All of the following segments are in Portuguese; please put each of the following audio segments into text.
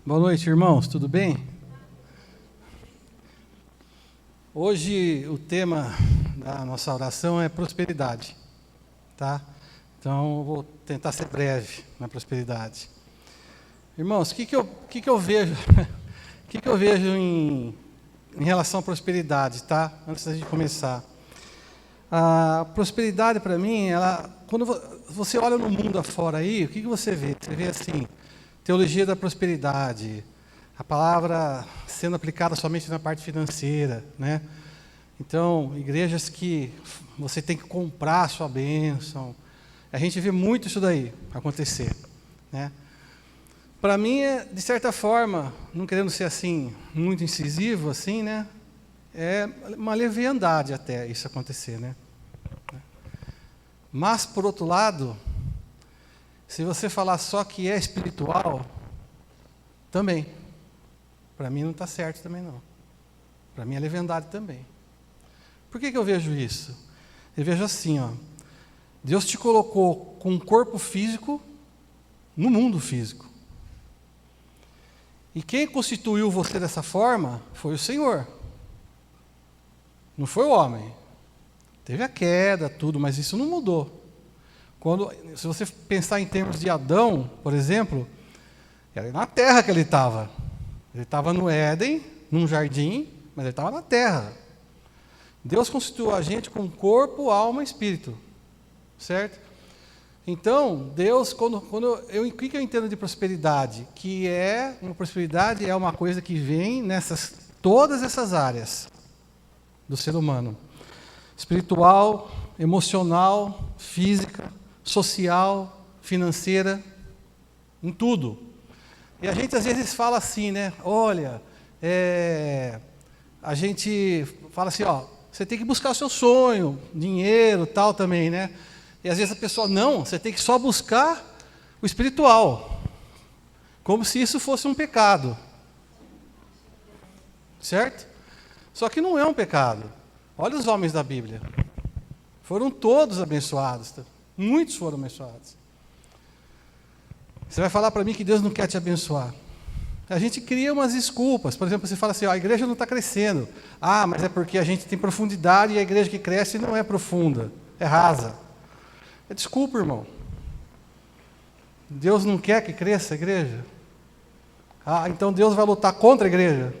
Boa noite, irmãos, tudo bem? Hoje o tema da nossa oração é prosperidade, tá? Então eu vou tentar ser breve na prosperidade. Irmãos, o que eu vejo, o que eu vejo em relação à prosperidade, tá? Antes da gente começar. A prosperidade para mim, quando você olha no mundo afora aí, o que você vê? Você vê assim, teologia da prosperidade, a palavra sendo aplicada somente na parte financeira, né? Então, igrejas que você tem que comprar a sua bênção. A gente vê muito isso daí acontecer, né? Para mim, de certa forma, não querendo ser assim, muito incisivo, assim, né? É uma leviandade até isso acontecer, né? Mas, por outro lado, se você falar só que é espiritual, também. Para mim não está certo também não. Para mim é leviandade também. Por que eu vejo isso? Eu vejo assim, ó. Deus te colocou com um corpo físico no mundo físico. E quem constituiu você dessa forma foi o Senhor. Não foi o homem. Teve a queda, tudo, mas isso não mudou. Se você pensar em termos de Adão, por exemplo, era na terra que ele estava. Ele estava no Éden, num jardim, mas ele estava na terra. Deus constituiu a gente com corpo, alma e espírito. Certo? Então, Deus, o que eu entendo de prosperidade? Que uma prosperidade é uma coisa que vem todas essas áreas do ser humano. Espiritual, emocional, física, social, financeira, em tudo. E a gente às vezes fala assim, né? Olha, a gente fala assim, ó, você tem que buscar o seu sonho, dinheiro, tal também, né? E às vezes a pessoa, não, você tem que só buscar o espiritual. Como se isso fosse um pecado. Certo? Só que não é um pecado. Olha os homens da Bíblia. Foram todos abençoados. Muitos foram abençoados. Você vai falar para mim que Deus não quer te abençoar. A gente cria umas desculpas. Por exemplo, você fala assim, ó, a igreja não está crescendo. Ah, mas é porque a gente tem profundidade e a igreja que cresce não é profunda, é rasa. Desculpa, irmão. Deus não quer que cresça a igreja? Ah, então Deus vai lutar contra a igreja?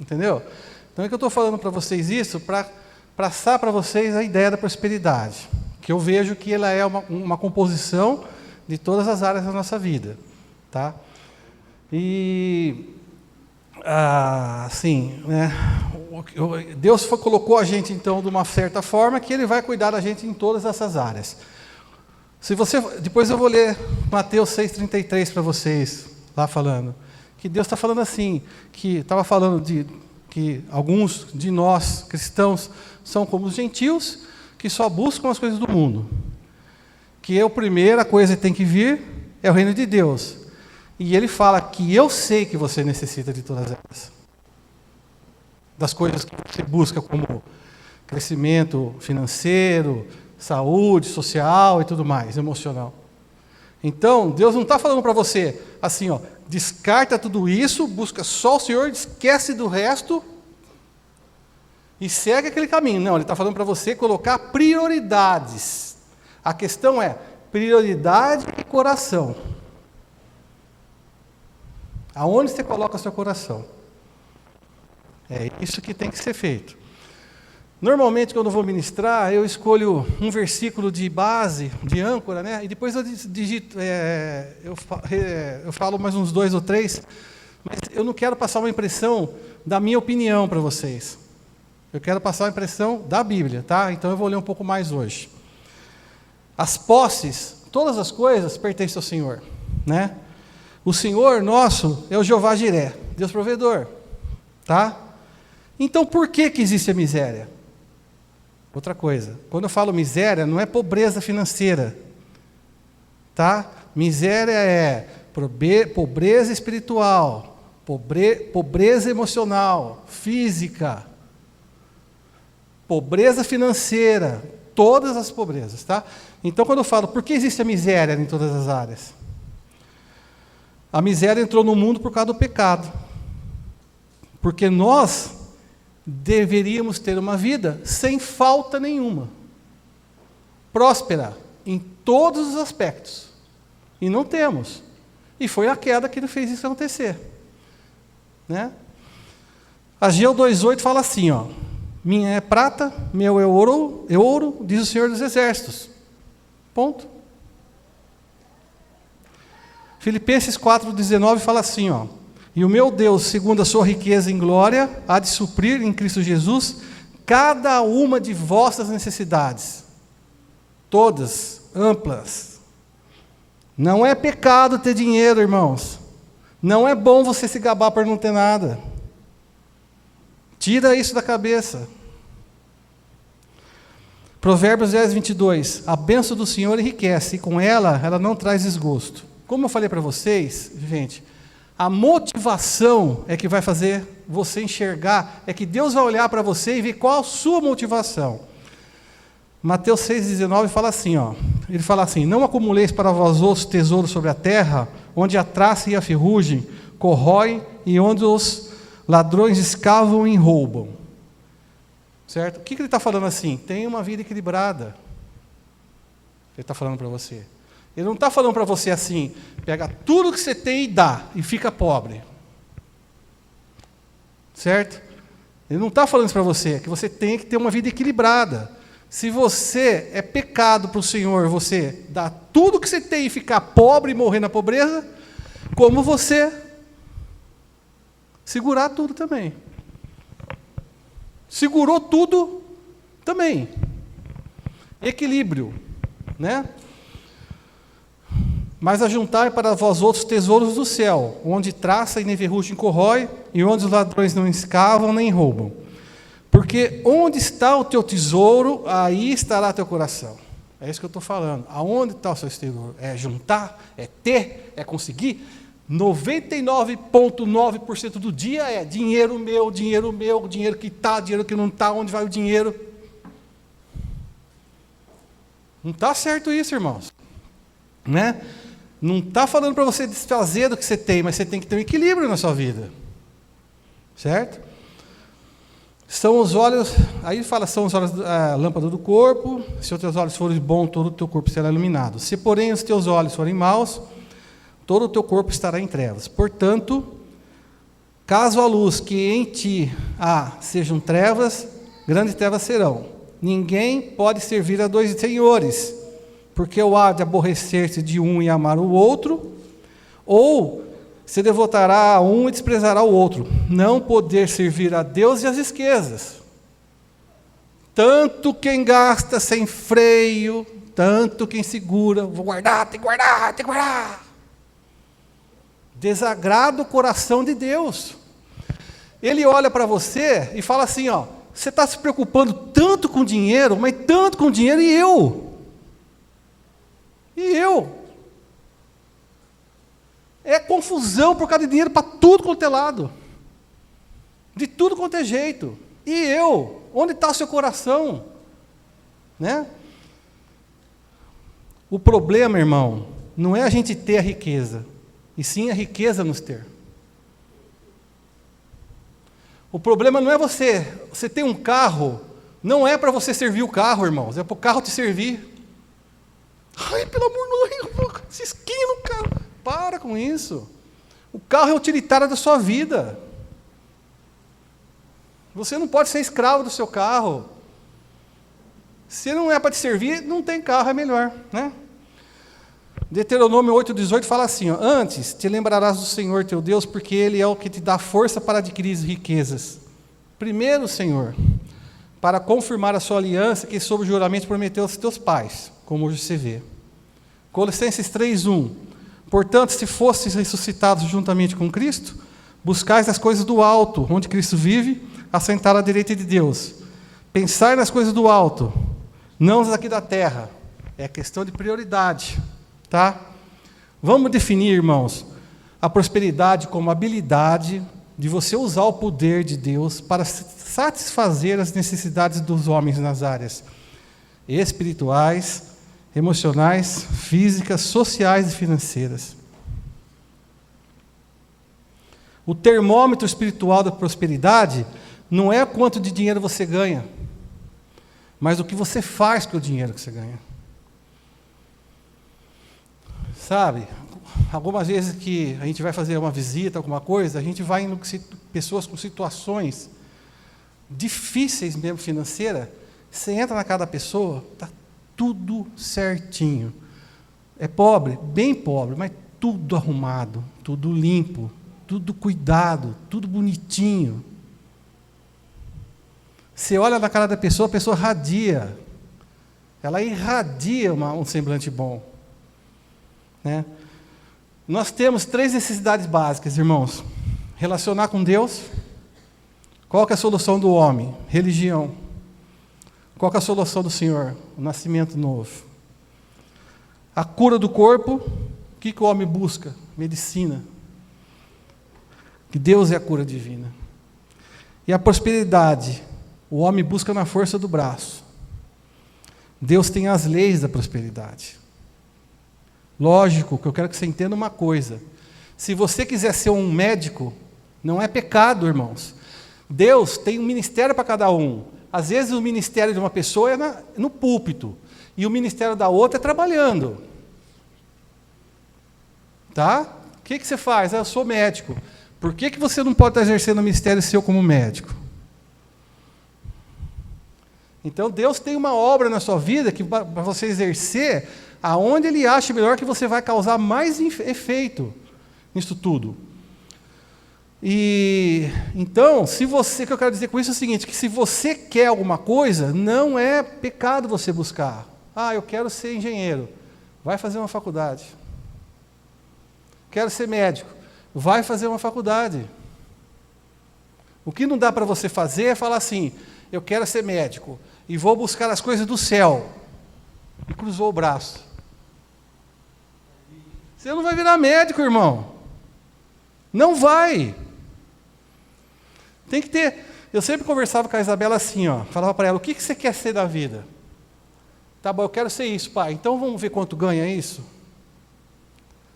Entendeu? Então é que eu estou falando para vocês isso, para passar para vocês a ideia da prosperidade, que eu vejo que ela é uma composição de todas as áreas da nossa vida, tá? E assim, né? Deus colocou a gente então de uma certa forma que Ele vai cuidar da gente em todas essas áreas. Depois eu vou ler Mateus 6,33 para vocês, lá falando que Deus está falando assim, que estava falando que alguns de nós, cristãos, são como os gentios, que só buscam as coisas do mundo. Que a primeira coisa que tem que vir é o reino de Deus. E ele fala que eu sei que você necessita de todas elas. Das coisas que você busca como crescimento financeiro, saúde, social e tudo mais, emocional. Então, Deus não está falando para você assim, ó, descarta tudo isso, busca só o Senhor, esquece do resto e segue aquele caminho. Não, Ele está falando para você colocar prioridades. A questão é prioridade e coração. Aonde você coloca o seu coração? É isso que tem que ser feito. Normalmente, quando eu vou ministrar, eu escolho um versículo de base, de âncora, né? E depois eu digito, eu falo mais uns 2 ou 3, mas eu não quero passar uma impressão da minha opinião para vocês. Eu quero passar a impressão da Bíblia, tá? Então eu vou ler um pouco mais hoje. As posses, todas as coisas pertencem ao Senhor, né? O Senhor nosso é o Jeová Jiré, Deus provedor, tá? Então por que existe a miséria? Outra coisa, quando eu falo miséria, não é pobreza financeira, tá? Miséria é pobreza espiritual, pobreza emocional, física, pobreza financeira, todas as pobrezas, tá? Então quando eu falo, por que existe a miséria em todas as áreas? A miséria entrou no mundo por causa do pecado. Porque nós deveríamos ter uma vida sem falta nenhuma. Próspera em todos os aspectos. E não temos. E foi a queda que fez isso acontecer. Né? Ageu 2,8 fala assim, ó, minha é prata, meu é ouro, diz o Senhor dos Exércitos. Ponto. Filipenses 4,19 fala assim, ó, e o meu Deus, segundo a sua riqueza em glória, há de suprir em Cristo Jesus cada uma de vossas necessidades. Todas, amplas. Não é pecado ter dinheiro, irmãos. Não é bom você se gabar por não ter nada. Tira isso da cabeça. Provérbios 10:22. A bênção do Senhor enriquece, e com ela não traz desgosto. Como eu falei para vocês, gente, a motivação é que vai fazer você enxergar, é que Deus vai olhar para você e ver qual a sua motivação. Mateus 6,19 fala assim, ó, ele fala assim, não acumuleis para vós outros tesouros sobre a terra, onde a traça e a ferrugem corroem, e onde os ladrões escavam e roubam. Certo? O que ele está falando assim? Tenha uma vida equilibrada. Ele está falando para você. Ele não está falando para você assim, pega tudo que você tem e dá, e fica pobre. Certo? Ele não está falando isso para você, é que você tem que ter uma vida equilibrada. Se você é pecado para o Senhor, você dá tudo que você tem e ficar pobre e morrer na pobreza, como você segurar tudo também. Segurou tudo também. Equilíbrio, né? Mas ajuntai para vós outros tesouros do céu, onde traça e nem ferrugem corrói, e onde os ladrões não escavam nem roubam. Porque onde está o teu tesouro, aí estará teu coração. É isso que eu estou falando. Aonde está o seu tesouro? É juntar? É ter? É conseguir? 99,9% do dia é dinheiro meu, dinheiro que está, dinheiro que não está, onde vai o dinheiro? Não está certo isso, irmãos. Né? Não está falando para você desfazer do que você tem, mas você tem que ter um equilíbrio na sua vida. Certo? São os olhos, aí fala, são os olhos, a lâmpada do corpo, se os teus olhos forem bons, todo o teu corpo será iluminado. Se, porém, os teus olhos forem maus, todo o teu corpo estará em trevas. Portanto, caso a luz que em ti há sejam trevas, grandes trevas serão. Ninguém pode servir a dois senhores, porque ou há de aborrecer-se de um e amar o outro, ou se devotará a um e desprezará o outro. Não poder servir a Deus e às riquezas. Tanto quem gasta sem freio, tanto quem segura, vou guardar, tem que guardar, tem que guardar. Desagrada o coração de Deus. Ele olha para você e fala assim, ó, você está se preocupando tanto com dinheiro, mas tanto com dinheiro, e eu? E eu? É confusão por causa de dinheiro para tudo quanto é lado. De tudo quanto é jeito. E eu? Onde está o seu coração? Né? O problema, irmão, não é a gente ter a riqueza, e sim a riqueza nos ter. O problema não é você ter um carro, não é para você servir o carro, irmãos, é para o carro te servir. Ai, pelo amor de Deus, se esquina no carro. Para com isso. O carro é utilitário da sua vida. Você não pode ser escravo do seu carro. Se não é para te servir, não tem carro, é melhor, né? Deuteronômio 8,18 fala assim, ó, antes te lembrarás do Senhor teu Deus, porque Ele é o que te dá força para adquirir as riquezas. Primeiro, Senhor, para confirmar a sua aliança que sob juramento prometeu aos teus pais, como hoje se vê. Colossenses 3,1 portanto, se fostes ressuscitados juntamente com Cristo, buscais as coisas do alto, onde Cristo vive, assentado à direita de Deus. Pensai nas coisas do alto, não as aqui da terra. É questão de prioridade. Tá? Vamos definir, irmãos, a prosperidade como habilidade de você usar o poder de Deus para satisfazer as necessidades dos homens nas áreas espirituais, emocionais, físicas, sociais e financeiras. O termômetro espiritual da prosperidade não é quanto de dinheiro você ganha, mas o que você faz com o dinheiro que você ganha. Sabe, algumas vezes que a gente vai fazer uma visita, alguma coisa, a gente vai em pessoas com situações difíceis mesmo financeira, você entra na casa da pessoa, está tudo certinho. É pobre, bem pobre, mas tudo arrumado, tudo limpo, tudo cuidado, tudo bonitinho. Você olha na cara da pessoa, a pessoa radia. Ela irradia um semblante bom. Né? Nós temos 3 necessidades básicas, irmãos. Relacionar com Deus. Qual que é a solução do homem? Religião. Qual que é a solução do Senhor? O nascimento novo. A cura do corpo. O que o homem busca? Medicina. Que Deus é a cura divina. E a prosperidade. O homem busca na força do braço. Deus tem as leis da prosperidade. Lógico que eu quero que você entenda uma coisa. Se você quiser ser um médico, não é pecado, irmãos. Deus tem um ministério para cada um. Às vezes o ministério de uma pessoa é no púlpito, e o ministério da outra é trabalhando. Tá? O que você faz? Eu sou médico. Por que você não pode estar exercendo o ministério seu como médico? Então Deus tem uma obra na sua vida que para você exercer aonde Ele acha melhor, que você vai causar mais efeito nisso tudo. E então, o que eu quero dizer com isso é o seguinte, que se você quer alguma coisa, não é pecado você buscar. Eu quero ser engenheiro. Vai fazer uma faculdade. Quero ser médico. Vai fazer uma faculdade. O que não dá para você fazer é falar assim, eu quero ser médico e vou buscar as coisas do céu. E cruzou o braço. Você não vai virar médico, irmão. Não vai. Tem que ter. Eu sempre conversava com a Isabela assim, falava para ela, o que você quer ser da vida? Tá bom, eu quero ser isso, pai. Então vamos ver quanto ganha isso?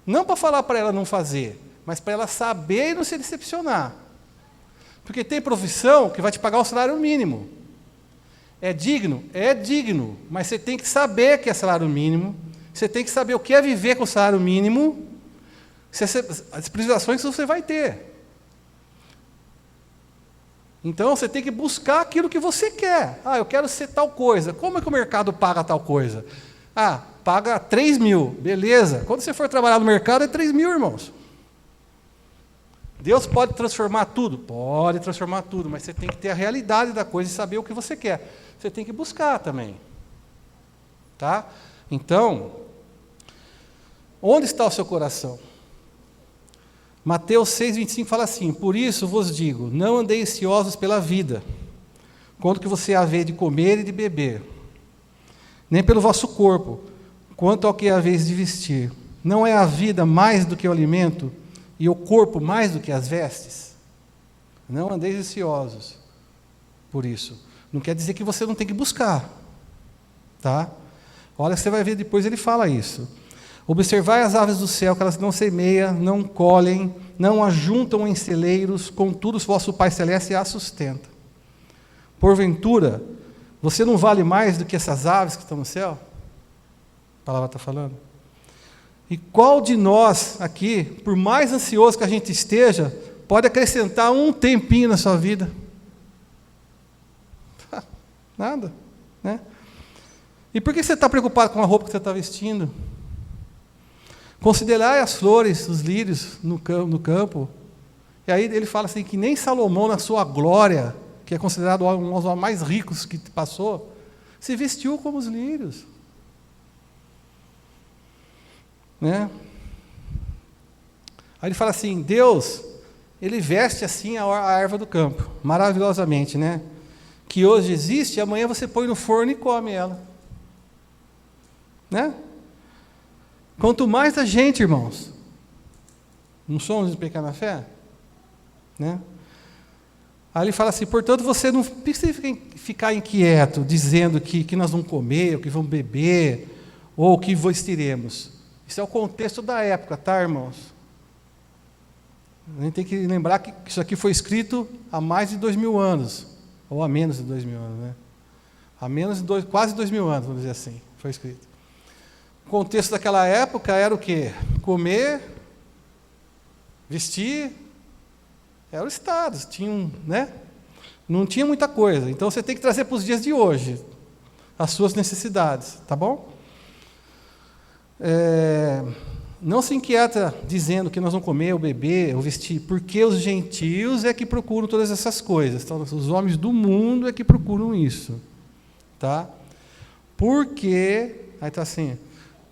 Não para falar para ela não fazer, mas para ela saber e não se decepcionar. Porque tem profissão que vai te pagar o salário mínimo. É digno? É digno, mas você tem que saber que é salário mínimo, você tem que saber o que é viver com o salário mínimo, as privações que você vai ter. Então, você tem que buscar aquilo que você quer. Eu quero ser tal coisa. Como é que o mercado paga tal coisa? Paga 3 mil, beleza. Quando você for trabalhar no mercado, é 3 mil, irmãos. Deus pode transformar tudo? Pode transformar tudo, mas você tem que ter a realidade da coisa e saber o que você quer. Você tem que buscar também. Tá? Então, onde está o seu coração? Mateus 6,25 fala assim, por isso vos digo, não andeis ansiosos pela vida, quanto que você haver de comer e de beber, nem pelo vosso corpo, quanto ao que haveis de vestir. Não é a vida mais do que o alimento, e o corpo mais do que as vestes? Não andeis ansiosos por isso. Não quer dizer que você não tem que buscar. Tá? Olha, você vai ver depois, ele fala isso. Observai as aves do céu, que elas não semeiam, não colhem, não ajuntam em celeiros, contudo o vosso Pai Celeste as sustenta. Porventura, você não vale mais do que essas aves que estão no céu? A palavra está falando. E qual de nós aqui, por mais ansioso que a gente esteja, pode acrescentar um tempinho na sua vida? Nada, né? E por que você está preocupado com a roupa que você está vestindo? Considerai as flores, os lírios no campo. E aí ele fala assim, que nem Salomão na sua glória, que é considerado um dos mais ricos que passou, se vestiu como os lírios. Né? Aí ele fala assim, Deus, Ele veste assim a erva do campo, maravilhosamente, né? Que hoje existe, e amanhã você põe no forno e come ela. Né? Quanto mais a gente, irmãos, não somos de pequena fé? Né? Aí ele fala assim, portanto, você não precisa ficar inquieto, dizendo que nós vamos comer, ou que vamos beber, ou que vestiremos. Isso é o contexto da época, tá, irmãos? A gente tem que lembrar que isso aqui foi escrito há mais de 2000 anos, ou há menos de 2000 anos, né? Há menos de quase 2000 anos, vamos dizer assim, foi escrito. O contexto daquela época era o quê? Comer, vestir, era o status, tinham, né? Não tinha muita coisa. Então você tem que trazer para os dias de hoje as suas necessidades, tá bom? Não se inquieta dizendo que nós vamos comer, ou beber, ou vestir, porque os gentios é que procuram todas essas coisas. Então, os homens do mundo é que procuram isso. Tá? Porque, aí está assim,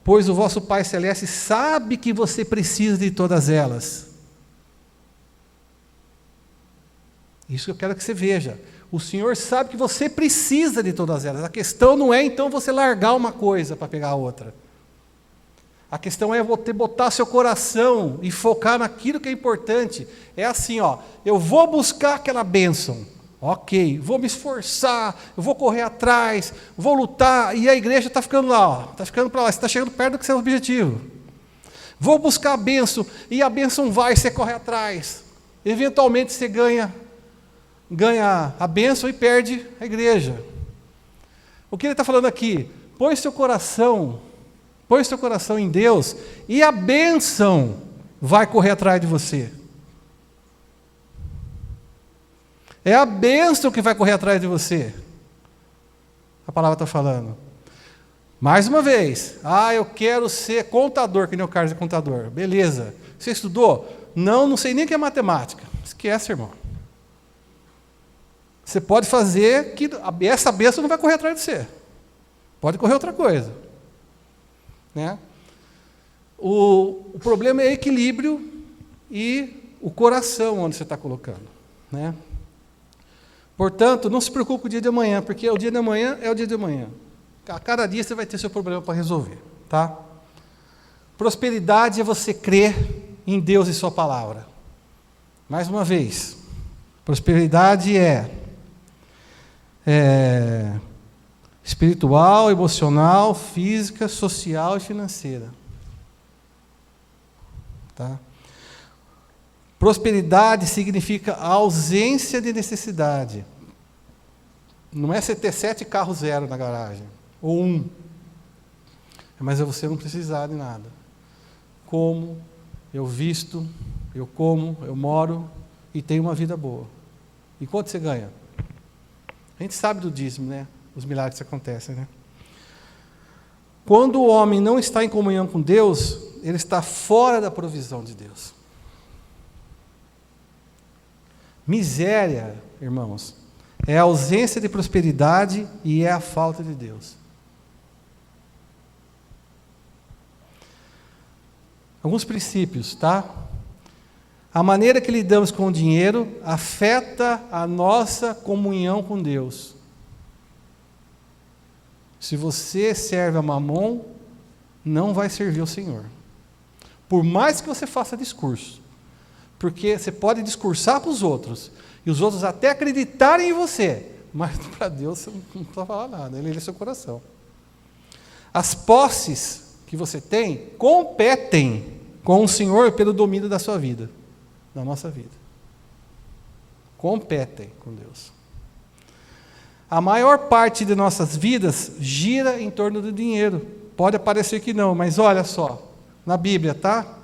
pois o vosso Pai Celeste sabe que você precisa de todas elas. Isso que eu quero que você veja. O Senhor sabe que você precisa de todas elas. A questão não é, então, você largar uma coisa para pegar a outra. A questão é você botar seu coração e focar naquilo que é importante. É assim, ó, eu vou buscar aquela bênção. Ok, vou me esforçar, eu vou correr atrás, vou lutar, e a igreja está ficando lá, ó, está ficando para lá, você está chegando perto do seu objetivo. Vou buscar a bênção, e a bênção vai, você corre atrás. Eventualmente você ganha a bênção e perde a igreja. O que ele está falando aqui? Põe seu coração em Deus, e a bênção vai correr atrás de você. É a bênção que vai correr atrás de você. A palavra está falando. Mais uma vez. Eu quero ser contador, que nem o Carlos é contador. Beleza. Você estudou? Não sei nem o que é matemática. Esquece, irmão. Você pode fazer que essa bênção não vai correr atrás de você. Pode correr outra coisa. Né? O problema é equilíbrio e o coração onde você está colocando. Né? Portanto, não se preocupe com o dia de amanhã, porque o dia de amanhã é o dia de amanhã. A cada dia você vai ter seu problema para resolver. Tá? Prosperidade é você crer em Deus e sua palavra. Mais uma vez, prosperidade é espiritual, emocional, física, social e financeira. Tá? Prosperidade significa a ausência de necessidade. Não é você ter 7 carros zero na garagem, ou 1. Mas é você não precisar de nada. Como, eu visto, eu como, eu moro e tenho uma vida boa. E quanto você ganha? A gente sabe do dízimo, né? Os milagres que acontecem, né? Quando o homem não está em comunhão com Deus, ele está fora da provisão de Deus. Miséria, irmãos, é a ausência de prosperidade e é a falta de Deus. Alguns princípios, tá? A maneira que lidamos com o dinheiro afeta a nossa comunhão com Deus. Se você serve a Mamon, não vai servir ao Senhor. Por mais que você faça discurso. Porque você pode discursar para os outros, e os outros até acreditarem em você, mas para Deus você não precisa falar nada, Ele lê seu coração. As posses que você tem competem com o Senhor pelo domínio da sua vida, da nossa vida. Competem com Deus. A maior parte de nossas vidas gira em torno do dinheiro. Pode parecer que não, mas olha só, na Bíblia, tá?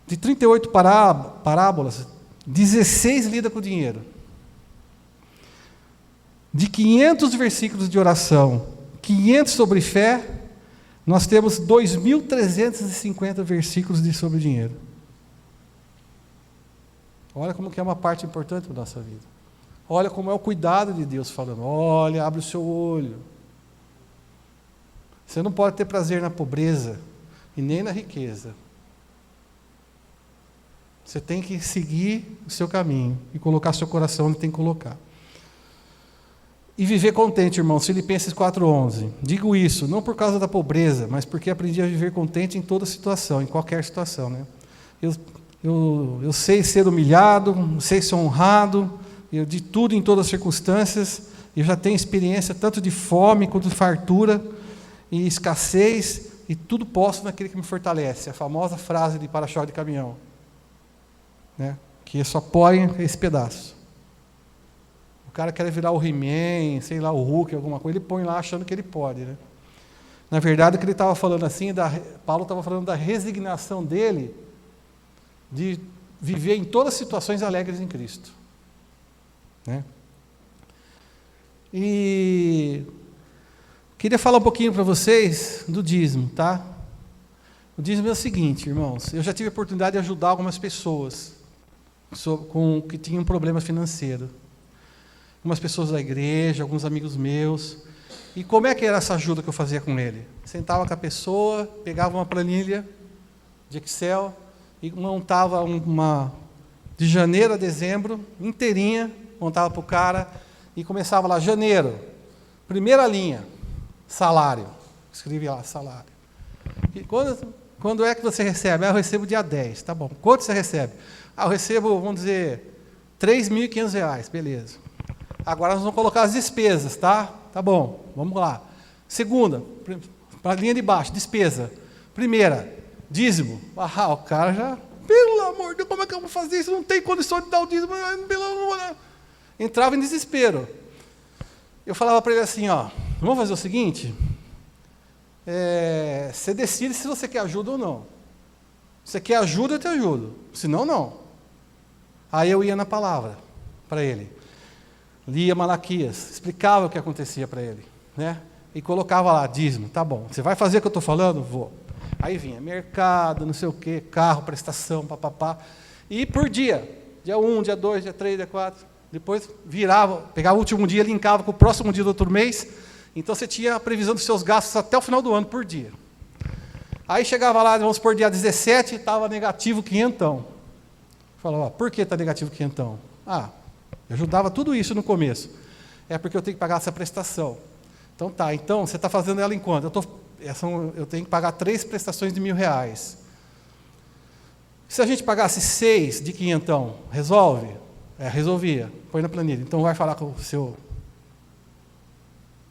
De 38 parábolas, 16 lida com o dinheiro. De 500 versículos de oração, 500 sobre fé, nós temos 2.350 versículos sobre dinheiro. Olha como que é uma parte importante da nossa vida. Olha como é o cuidado de Deus falando. Olha, abre o seu olho. Você não pode ter prazer na pobreza e nem na riqueza. Você tem que seguir o seu caminho e colocar seu coração onde tem que colocar. E viver contente, irmãos. Filipenses 4:11. Digo isso, não por causa da pobreza, mas porque aprendi a viver contente em toda situação, em qualquer situação. Né? Eu sei ser humilhado, sei ser honrado, de tudo em todas as circunstâncias. Eu já tenho experiência tanto de fome quanto de fartura e escassez, e tudo posso naquele que me fortalece. A famosa frase de para-choque de caminhão. Né? que só põe esse pedaço. O cara quer virar o He-Man, sei lá, o Hulk, alguma coisa, ele põe lá achando que ele pode, né? Na verdade, o que ele estava falando assim, Paulo estava falando da resignação dele de viver em todas as situações alegres em Cristo, né? E queria falar um pouquinho para vocês do dízimo, tá? O dízimo é o seguinte, irmãos, eu já tive a oportunidade de ajudar algumas pessoas que tinham problema financeiro. Algumas pessoas da igreja, alguns amigos meus. E como é que era essa ajuda que eu fazia com ele? Sentava com a pessoa, pegava uma planilha de Excel e montava uma de janeiro a dezembro, inteirinha, montava para o cara e começava lá, janeiro, primeira linha, salário. Escrevia lá, salário. E quando é que você recebe? Eu recebo dia 10, tá bom. Quanto você recebe? Eu recebo, vamos dizer, R$3.500, beleza. Agora nós vamos colocar as despesas, tá? Tá bom, vamos lá. Segunda, para a linha de baixo, despesa. Primeira, dízimo. O cara já, pelo amor de Deus, como é que eu vou fazer isso? Não tem condição de dar o dízimo. Pelo amor de Deus. Entrava em desespero. Eu falava para ele assim, vamos fazer o seguinte, você decide se você quer ajuda ou não. Se você quer ajuda, eu te ajudo. Senão, não. Aí eu ia na palavra para ele. Lia Malaquias, explicava o que acontecia para ele, né? E colocava lá, dízimo, tá bom. Você vai fazer o que eu estou falando? Vou. Aí vinha mercado, não sei o quê, carro, prestação, papapá. E por dia 1, dia 2, dia 3, dia 4. Depois virava, pegava o último dia, linkava com o próximo dia do outro mês. Então você tinha a previsão dos seus gastos até o final do ano, por dia. Aí chegava lá, vamos supor, dia 17, estava negativo 500. Falava, por que está negativo 500? Eu ajudava tudo isso no começo. É porque eu tenho que pagar essa prestação. Então tá, então você está fazendo ela em quanto? Eu tenho que pagar 3 prestações de R$1.000. Se a gente pagasse 6 de 500, resolve? Resolvia. Põe na planilha. Então vai falar com o seu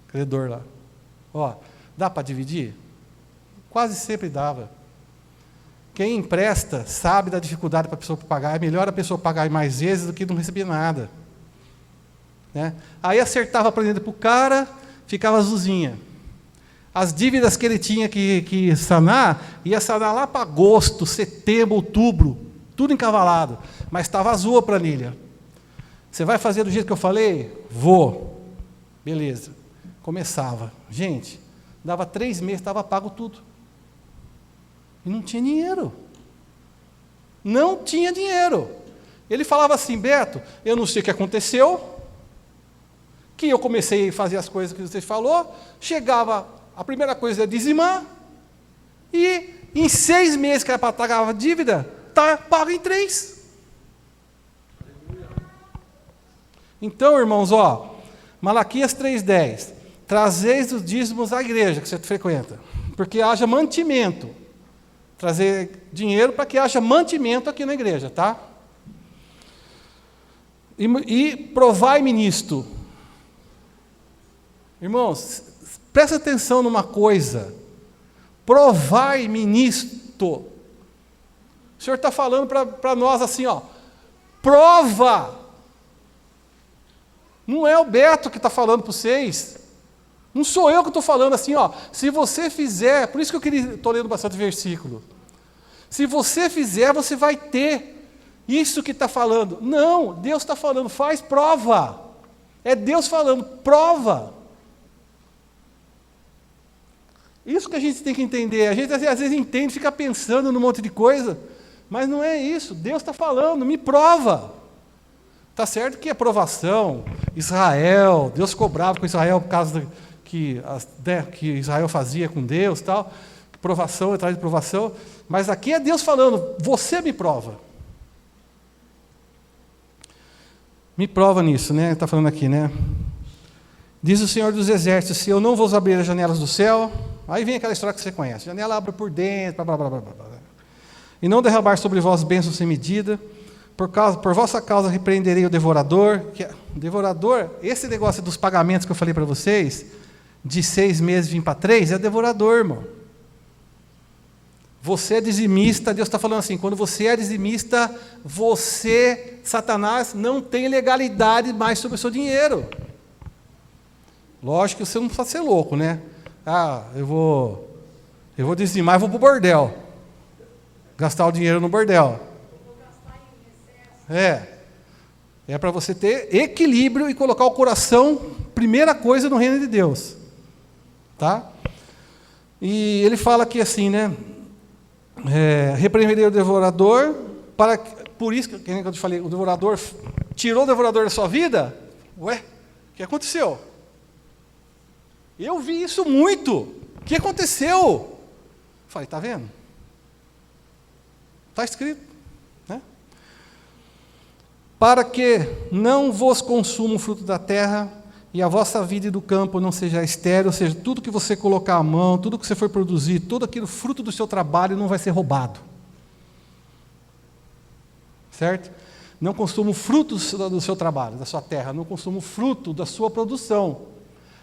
credor lá. Dá para dividir? Quase sempre dava. Quem empresta sabe da dificuldade para a pessoa pagar. É melhor a pessoa pagar mais vezes do que não receber nada. Né? Aí acertava a planilha para o cara, ficava azulzinha. As dívidas que ele tinha que sanar, ia sanar lá para agosto, setembro, outubro, tudo encavalado. Mas estava azul a planilha. Você vai fazer do jeito que eu falei? Vou. Beleza. Começava. Gente, dava 3 meses, estava pago tudo. E não tinha dinheiro. Não tinha dinheiro. Ele falava assim, Beto, eu não sei o que aconteceu, que eu comecei a fazer as coisas que você falou, chegava, a primeira coisa é dizimar, e em 6 meses que era para pagar a dívida, está pago em 3. Então, irmãos, Malaquias 3,10, trazeis os dízimos à igreja que você frequenta, porque haja mantimento. Trazer dinheiro para que haja mantimento aqui na igreja, tá? E provai-me nisto. Irmãos, presta atenção numa coisa. Provai-me nisto. O Senhor está falando para nós assim, prova. Não é o Beto que está falando para vocês. Não sou eu que estou falando assim, se você fizer, por isso que estou lendo bastante versículo. Se você fizer, você vai ter isso que está falando. Não, Deus está falando, faz prova. É Deus falando, prova. Isso que a gente tem que entender. A gente às vezes entende, fica pensando num monte de coisa, mas não é isso. Deus está falando, me prova. Está certo que a provação, Israel, Deus ficou bravo com Israel por causa que Israel fazia com Deus, tal, provação atrás de provação, mas aqui é Deus falando, você me prova. Me prova nisso, né? Está falando aqui, né? Diz o Senhor dos Exércitos, se eu não vos abrir as janelas do céu, aí vem aquela história que você conhece, janela abre por dentro, blá, blá, blá, blá, blá, e não derramar sobre vós bênçãos sem medida, por vossa causa repreenderei o devorador. Devorador, esse negócio dos pagamentos que eu falei para vocês, de 6 meses vir para 3, é devorador, irmão. Você é dizimista, Deus está falando assim, quando você é dizimista, você, Satanás, não tem legalidade mais sobre o seu dinheiro. Lógico que você não precisa ser louco, né? Eu vou dizimar e vou para o bordel. Gastar o dinheiro no bordel. É para você ter equilíbrio e colocar o coração, primeira coisa, no reino de Deus. Tá? E ele fala aqui assim, né? Repreenderei o devorador, por isso que eu te falei, o devorador tirou o devorador da sua vida? Ué, o que aconteceu? Eu vi isso muito. O que aconteceu? Falei, está vendo? Está escrito, né? Para que não vos consuma o fruto da terra, e a vossa vida do campo não seja estéril, ou seja, tudo que você colocar a mão, tudo que você for produzir, todo aquilo fruto do seu trabalho não vai ser roubado. Certo? Não consuma o fruto do seu trabalho, da sua terra, não consuma o fruto da sua produção.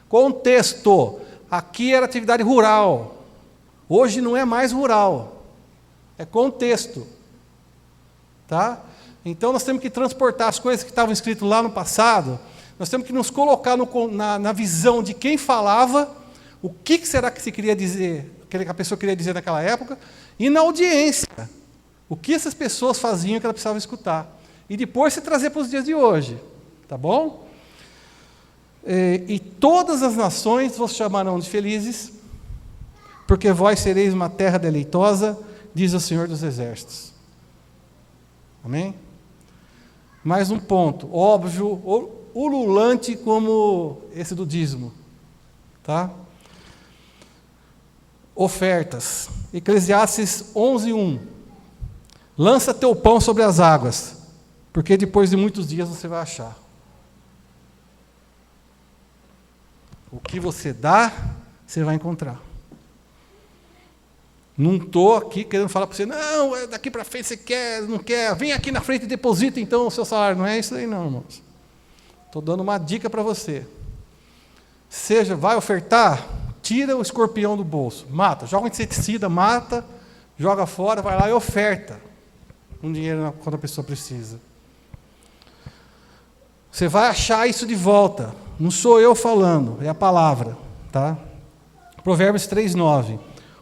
Contexto, aqui era atividade rural, hoje não é mais rural, é contexto. Tá? Então nós temos que transportar as coisas que estavam escritas lá no passado. Nós temos que nos colocar na visão de quem falava, o que será que se queria dizer, que a pessoa queria dizer naquela época, e na audiência, o que essas pessoas faziam que ela precisava escutar. E depois se trazer para os dias de hoje. Tá bom? E todas as nações vos chamarão de felizes, porque vós sereis uma terra deleitosa, diz o Senhor dos Exércitos. Amém? Mais um ponto, óbvio, ululante como esse do dízimo, tá? Ofertas. Eclesiastes 11:1. Lança teu pão sobre as águas, porque depois de muitos dias você vai achar. O que você dá, você vai encontrar. Não estou aqui querendo falar para você, não, daqui para frente você quer, não quer, vem aqui na frente e deposita então o seu salário. Não é isso aí não, irmãos. Estou dando uma dica para você. Vai ofertar, tira o escorpião do bolso, mata, joga um inseticida, mata, joga fora, vai lá e oferta um dinheiro quando a pessoa precisa. Você vai achar isso de volta. Não sou eu falando, é a palavra. Tá? Provérbios 3:9.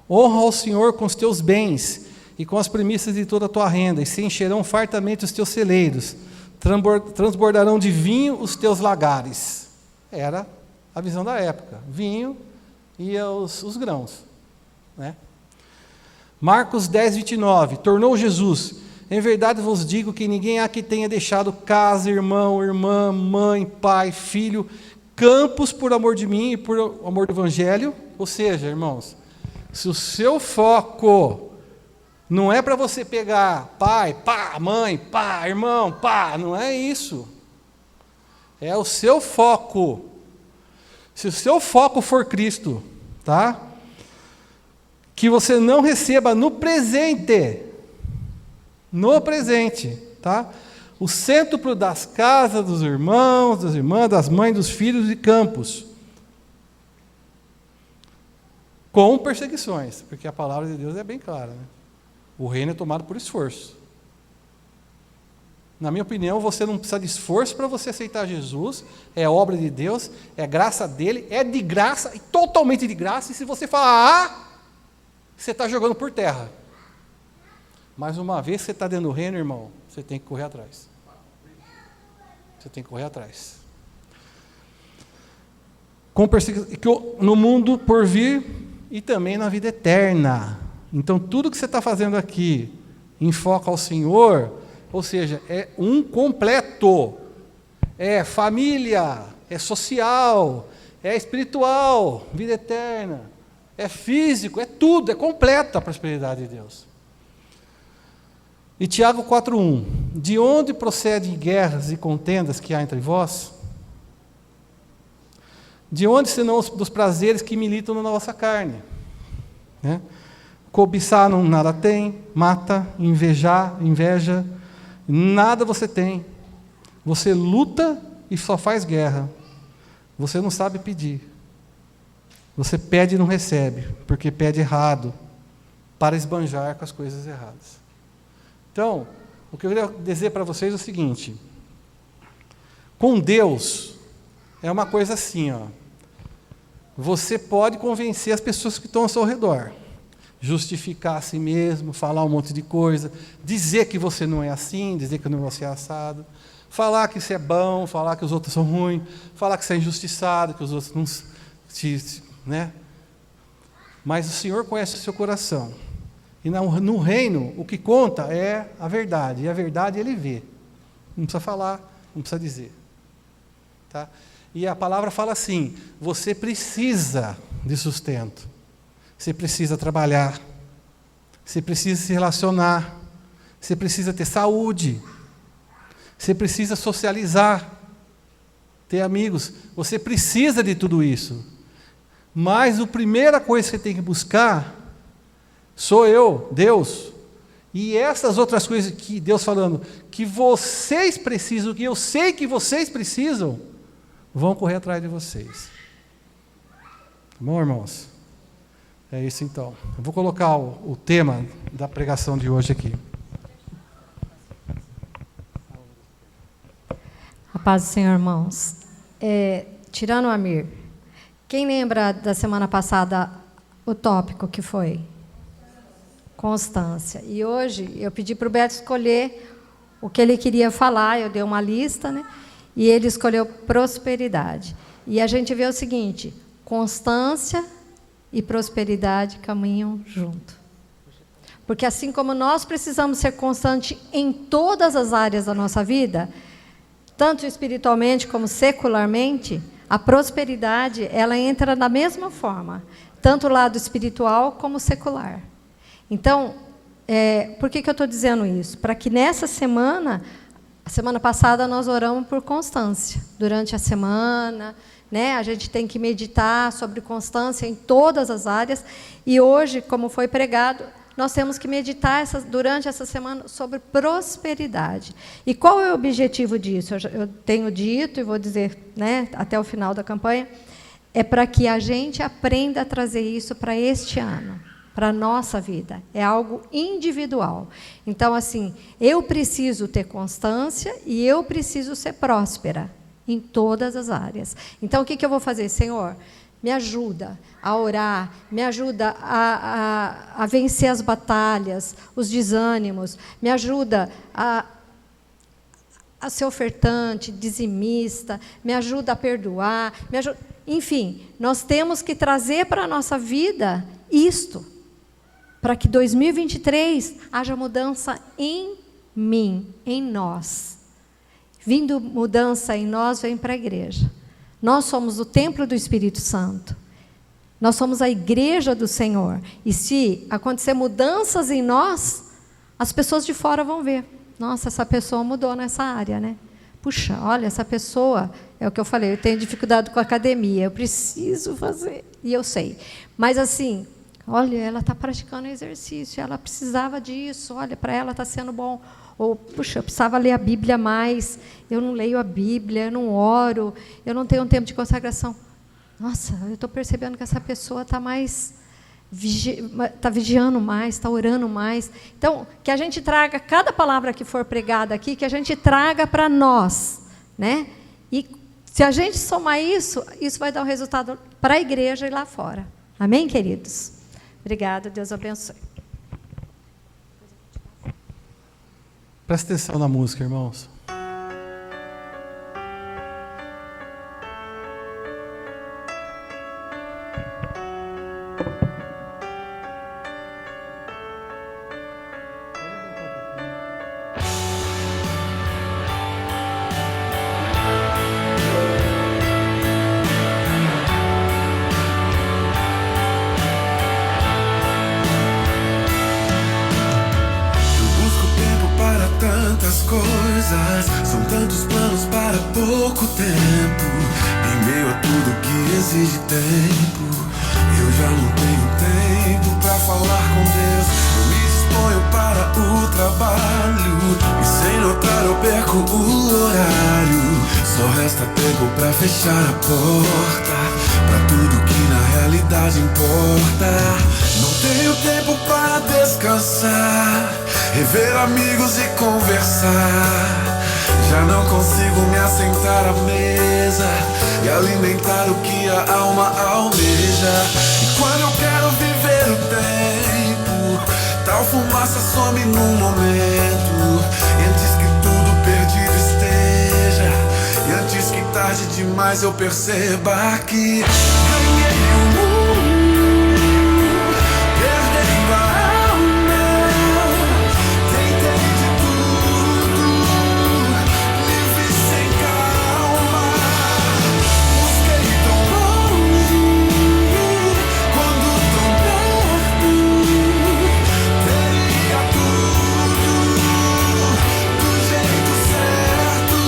Honra ao Senhor com os teus bens e com as primícias de toda a tua renda, e se encherão fartamente os teus celeiros, transbordarão de vinho os teus lagares. Era a visão da época. Vinho e os grãos. Né? Marcos 10:29. Tornou Jesus: em verdade vos digo que ninguém há que tenha deixado casa, irmão, irmã, mãe, pai, filho, campos por amor de mim e por amor do Evangelho. Ou seja, irmãos, se o seu foco não é para você pegar pai, pá, mãe, pá, irmão, pá, não é isso. É o seu foco. Se o seu foco for Cristo, tá? Que você não receba no presente, tá? O centro das casas dos irmãos, das irmãs, das mães, dos filhos e campos. Com perseguições, porque a palavra de Deus é bem clara, né? O reino é tomado por esforço. Na minha opinião, você não precisa de esforço para você aceitar Jesus, é obra de Deus, é graça dele, é de graça, e totalmente de graça, e se você falar, você está jogando por terra. Mas uma vez que você está dentro do reino, irmão, você tem que correr atrás. Você tem que correr atrás. Com perseguição, no mundo por vir e também na vida eterna. Então, tudo que você está fazendo aqui, enfoca ao Senhor, ou seja, é um completo. É família, é social, é espiritual, vida eterna, é físico, é tudo, é completa a prosperidade de Deus. E Tiago 4:1. De onde procedem guerras e contendas que há entre vós? De onde senão dos prazeres que militam na vossa carne? Né? Cobiçar nada tem, mata, inveja, nada você tem. Você luta e só faz guerra. Você não sabe pedir. Você pede e não recebe, porque pede errado. para esbanjar com as coisas erradas. Então, o que eu queria dizer para vocês é o seguinte: com Deus é uma coisa assim, ó. Você pode convencer as pessoas que estão ao seu redor, justificar a si mesmo, falar um monte de coisa, dizer que você não é assim, dizer que não você é assado, falar que isso é bom, falar que os outros são ruins, falar que você é injustiçado, que os outros não, né? Mas o Senhor conhece o seu coração. E no reino, o que conta é a verdade. E a verdade Ele vê. Não precisa falar, não precisa dizer. Tá? E a palavra fala assim: você precisa de sustento. Você precisa trabalhar. Você precisa se relacionar. Você precisa ter saúde. Você precisa socializar. Ter amigos. Você precisa de tudo isso. Mas a primeira coisa que você tem que buscar sou eu, Deus. E essas outras coisas que Deus falando, que vocês precisam, que eu sei que vocês precisam, vão correr atrás de vocês. Tá bom, irmãos? É isso então. Eu vou colocar o tema da pregação de hoje aqui. A paz do Senhor, irmãos. Tirando o Amir, quem lembra da semana passada o tópico que foi? Constância. E hoje eu pedi para o Beto escolher o que ele queria falar, eu dei uma lista, né? E ele escolheu prosperidade. E a gente vê o seguinte: constância e prosperidade caminham junto. Porque assim como nós precisamos ser constantes em todas as áreas da nossa vida, tanto espiritualmente como secularmente, a prosperidade, ela entra da mesma forma, tanto o lado espiritual como secular. Então, por que eu estou dizendo isso? Para que nessa semana, a semana passada nós oramos por constância. Durante a semana, né, a gente tem que meditar sobre constância em todas as áreas. E hoje, como foi pregado, nós temos que meditar durante essa semana sobre prosperidade. E qual é o objetivo disso? Eu tenho dito e vou dizer, né, até o final da campanha, é para que a gente aprenda a trazer isso para este ano, para a nossa vida. É algo individual. Então, assim, eu preciso ter constância e eu preciso ser próspera em todas as áreas. Então, o que eu vou fazer? Senhor, me ajuda a orar, me ajuda a vencer as batalhas, os desânimos, me ajuda a ser ofertante, dizimista, me ajuda a perdoar, enfim, nós temos que trazer para a nossa vida isto, para que 2023 haja mudança em mim, em nós. Vindo mudança em nós, vem para a igreja. Nós somos o templo do Espírito Santo. Nós somos a igreja do Senhor. E se acontecer mudanças em nós, as pessoas de fora vão ver. Nossa, essa pessoa mudou nessa área, né? Puxa, olha, essa pessoa, é o que eu falei, eu tenho dificuldade com a academia, eu preciso fazer, e eu sei. Mas assim, olha, ela está praticando exercício, ela precisava disso, olha, para ela está sendo bom. Ou, puxa, eu precisava ler a Bíblia mais, eu não leio a Bíblia, eu não oro, eu não tenho um tempo de consagração. Nossa, eu estou percebendo que essa pessoa está mais, está vigiando mais, está orando mais. Então, que a gente traga, cada palavra que for pregada aqui, que a gente traga para nós, né? E se a gente somar isso, isso vai dar um resultado para a igreja e lá fora. Amém, queridos? Obrigada, Deus abençoe. Presta atenção na música, irmãos. São tantos planos para pouco tempo. Em meio a tudo que exige tempo, eu já não tenho tempo para falar com Deus. Eu me disponho para o trabalho e sem notar eu perco o horário. Só resta tempo pra fechar a porta pra tudo que na realidade importa. Não tenho tempo para descansar, rever amigos e conversar. Já não consigo me assentar à mesa e alimentar o que a alma almeja. E quando eu quero viver o tempo, tal fumaça some num momento. E antes que tudo perdido esteja, e antes que tarde demais eu perceba que ganhei o mundo, perdendo a alma. Tentei de tudo, me vi sem calma. Busquei tão longe, quando tão perto, teria tudo do jeito certo.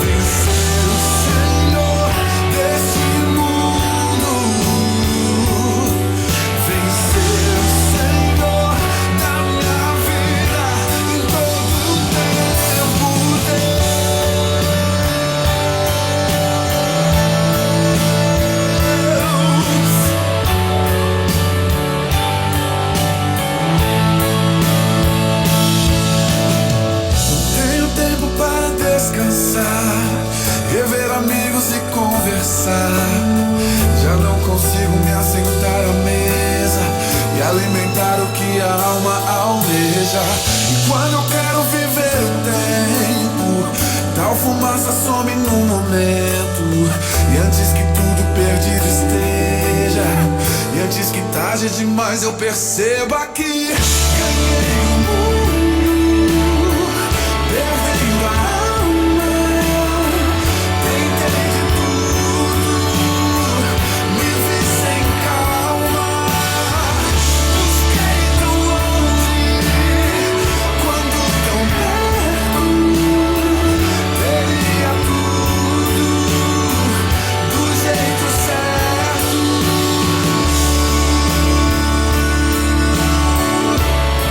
Vencer o Senhor desse mundo, vencer o Senhor da minha vida em todo o tempo. Não tenho tempo para descansar, rever amigos e conversar. Já não consigo me assentar à mesa e alimentar o que a alma almeja. E quando eu quero viver o tempo, tal fumaça some num momento. E antes que tudo perdido esteja, e antes que tarde demais eu perceba que ganhei o mundo, perdendo a alma. Tentei de tudo, me vi sem calma. Busquei tão longe, quando tão perto, teria tudo do jeito certo.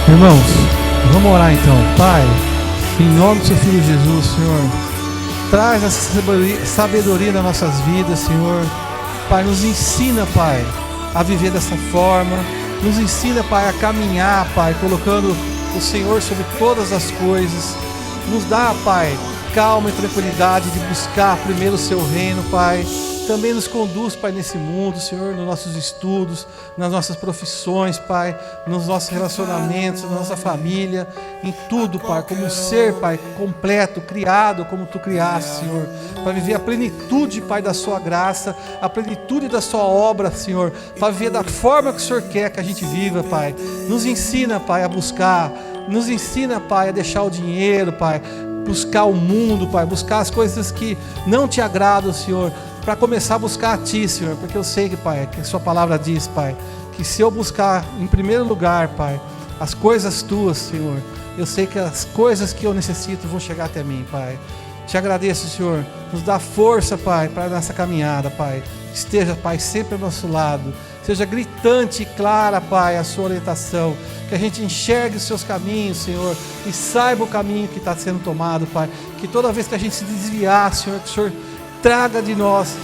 Irmãos, vamos orar então. Pai, em nome do seu Filho Jesus, Senhor, traz essa sabedoria nas nossas vidas, Senhor. Pai, nos ensina, Pai, a viver dessa forma. Nos ensina, Pai, a caminhar, Pai, colocando o Senhor sobre todas as coisas. Nos dá, Pai, calma e tranquilidade de buscar primeiro o seu reino, Pai. Também nos conduz, Pai, nesse mundo, Senhor, nos nossos estudos, nas nossas profissões, Pai, nos nossos relacionamentos, na nossa família, em tudo, Pai, como um ser, Pai, completo, criado como Tu criaste, Senhor, para viver a plenitude, Pai, da Sua graça, a plenitude da Sua obra, Senhor, para viver da forma que o Senhor quer que a gente viva, Pai. Nos ensina, Pai, a buscar, nos ensina, Pai, a deixar o dinheiro, Pai, buscar o mundo, Pai, buscar as coisas que não Te agradam, Senhor, para começar a buscar a Ti, Senhor, porque eu sei que, Pai, que a Sua palavra diz, Pai, que se eu buscar em primeiro lugar, Pai, as coisas Tuas, Senhor, eu sei que as coisas que eu necessito vão chegar até mim, Pai. Te agradeço, Senhor, nos dá força, Pai, para nessa caminhada, Pai. Esteja, Pai, sempre ao nosso lado. Seja gritante e clara, Pai, a Sua orientação. Que a gente enxergue os Seus caminhos, Senhor, e saiba o caminho que está sendo tomado, Pai. Que toda vez que a gente se desviar, Senhor, que o Senhor traga nós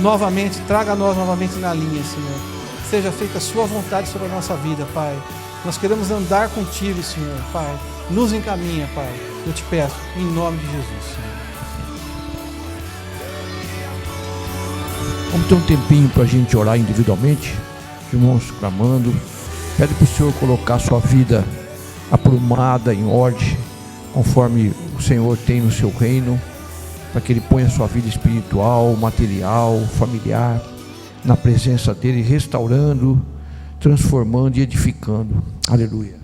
novamente na linha, Senhor. Seja feita a Sua vontade sobre a nossa vida, Pai. Nós queremos andar contigo, Senhor, Pai. Nos encaminha, Pai. Eu te peço, em nome de Jesus, Senhor. Vamos ter um tempinho para a gente orar individualmente, irmãos, clamando. Pede para o Senhor colocar a sua vida aprumada, em ordem, conforme o Senhor tem no seu reino, para que Ele ponha a sua vida espiritual, material, familiar, na presença dEle, restaurando, transformando e edificando. Aleluia.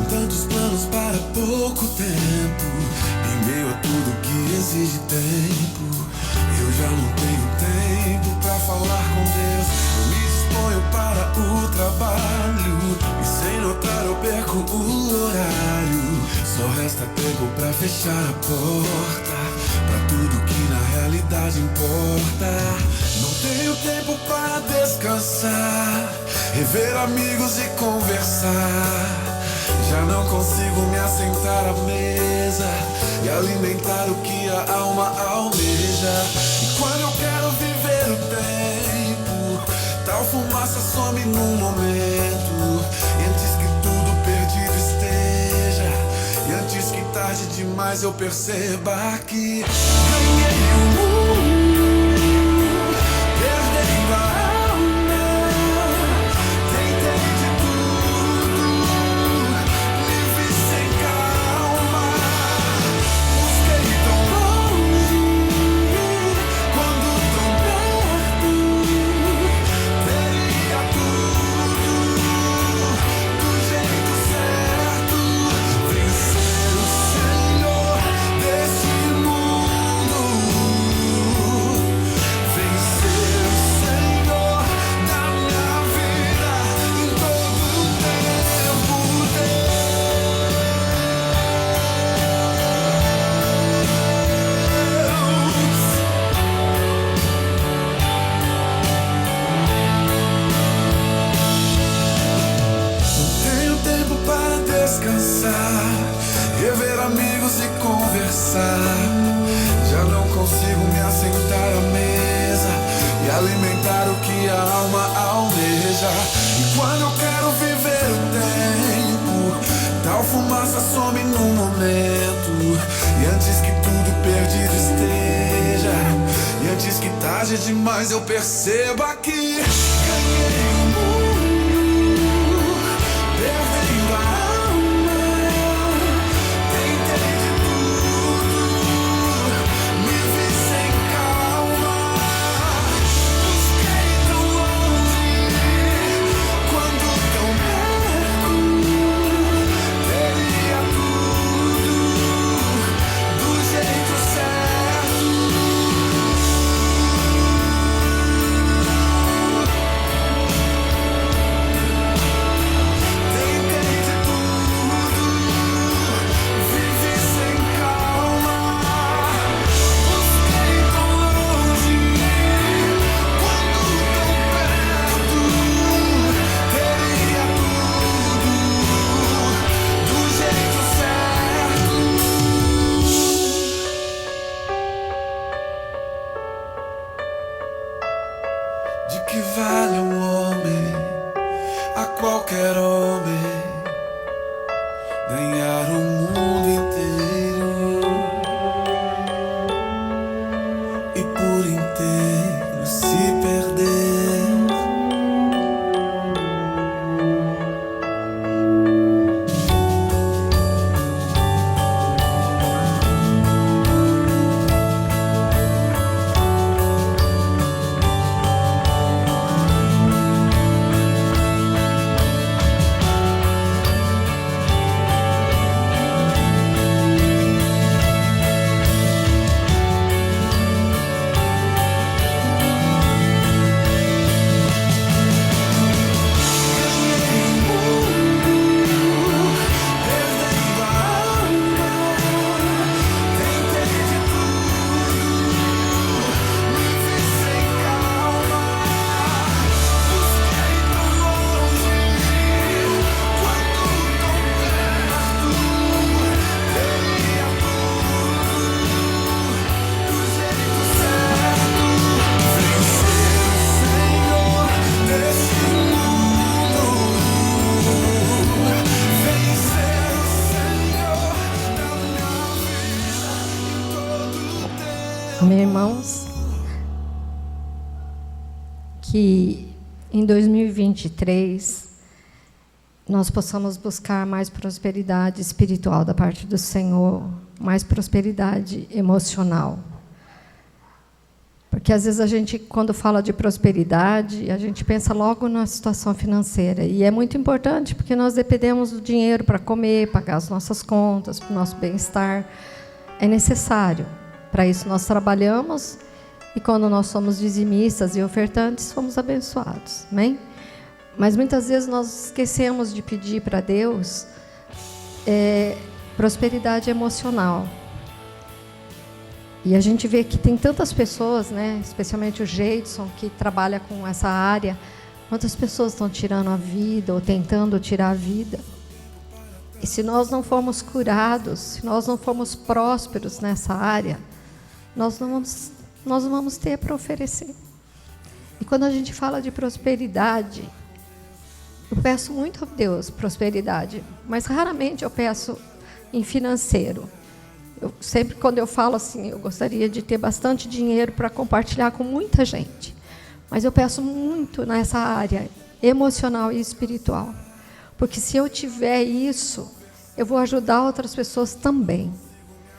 São tantos planos para pouco tempo. Em meio a tudo que exige tempo, eu já não tenho tempo pra falar com Deus. Eu me disponho para o trabalho e sem notar eu perco o horário. Só resta tempo pra fechar a porta pra tudo que na realidade importa. Não tenho tempo para descansar, rever amigos e conversar. Já não consigo me assentar à mesa e alimentar o que a alma almeja. E quando eu quero viver o tempo, tal fumaça some num momento. E antes que tudo perdido esteja, e antes que tarde demais eu perceba que ganhei o mundo, perdendo a alma. Tentei de tudo, me vi sem calma. Busquei tão longe, quando tão perto, teria tudo do jeito certo. Vencer o Senhor desse mundo, vencer o Senhor da minha vida em todo o tempo. Não tenho tempo para descansar, rever amigos e conversar. Já não consigo me assentar à mesa e alimentar o que a alma almeja. E quando eu quero viver o tempo, tal fumaça some num momento. E antes que tudo perdido esteja, e antes que tarde demais eu perceba que ganhei o mundo, perdendo a alma. Tentei de tudo, me vi sem calma. Busquei tão longe, quando tão perto, teria tudo do jeito certo. Tentei de tudo, vivi sem calma. Busquei tão longe, quando tão perto, teria tudo do jeito certo. De que vale um homem, a qualquer homem, ganhar o mundo inteiro e por inteiro se perder? Amém, irmãos? Que em 2023 nós possamos buscar mais prosperidade espiritual da parte do Senhor, mais prosperidade emocional. Porque às vezes a gente, quando fala de prosperidade, a gente pensa logo na situação financeira. E é muito importante, porque nós dependemos do dinheiro para comer, pagar as nossas contas, para o nosso bem-estar. É necessário. Para isso nós trabalhamos, e quando nós somos dizimistas e ofertantes, fomos abençoados. Amém? Mas muitas vezes nós esquecemos de pedir para Deus prosperidade emocional. E a gente vê que tem tantas pessoas, né, especialmente o Geidson, que trabalha com essa área, quantas pessoas estão tirando a vida ou tentando tirar a vida. E se nós não formos curados, se nós não formos prósperos nessa área, nós não vamos ter para oferecer. E quando a gente fala de prosperidade, eu peço muito a Deus prosperidade, mas raramente eu peço em financeiro. Sempre quando eu falo assim, eu gostaria de ter bastante dinheiro para compartilhar com muita gente. Mas eu peço muito nessa área emocional e espiritual. Porque se eu tiver isso, eu vou ajudar outras pessoas também.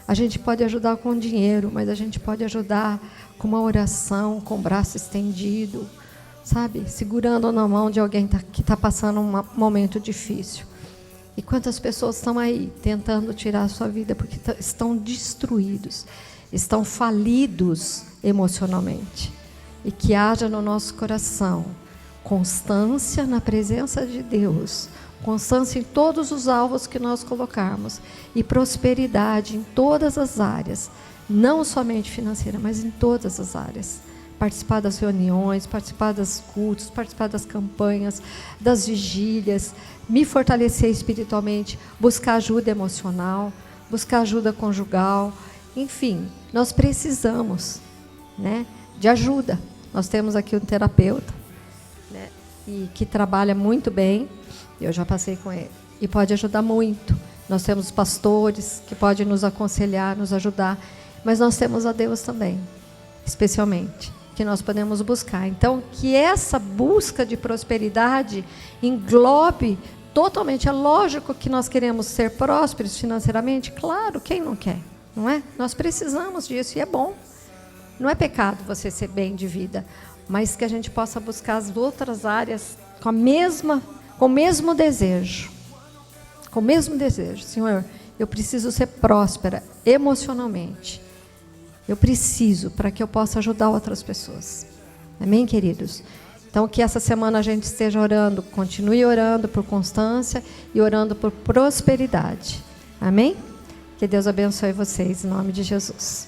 A gente pode ajudar com dinheiro, mas a gente pode ajudar com uma oração, com o braço estendido, sabe? Segurando na mão de alguém que está passando um momento difícil. E quantas pessoas estão aí tentando tirar a sua vida porque estão destruídos, estão falidos emocionalmente. E que haja no nosso coração constância na presença de Deus, constância em todos os alvos que nós colocarmos e prosperidade em todas as áreas, não somente financeira, mas em todas as áreas. Participar das reuniões, participar dos cultos, participar das campanhas, das vigílias, me fortalecer espiritualmente, buscar ajuda emocional, buscar ajuda conjugal. Enfim, nós precisamos, né, de ajuda. Nós temos aqui um terapeuta, né, e que trabalha muito bem, eu já passei com ele, e pode ajudar muito. Nós temos pastores que podem nos aconselhar, nos ajudar, mas nós temos a Deus também, especialmente, que nós podemos buscar. Então, que essa busca de prosperidade englobe totalmente. É lógico que nós queremos ser prósperos financeiramente, claro, quem não quer, não é? Nós precisamos disso e é bom. Não é pecado você ser bem de vida, mas que a gente possa buscar as outras áreas com o mesmo desejo. Com o mesmo desejo. Senhor, eu preciso ser próspera emocionalmente. Eu preciso para que eu possa ajudar outras pessoas. Amém, queridos? Então, que essa semana a gente esteja orando, continue orando por constância e orando por prosperidade. Amém? Que Deus abençoe vocês, em nome de Jesus.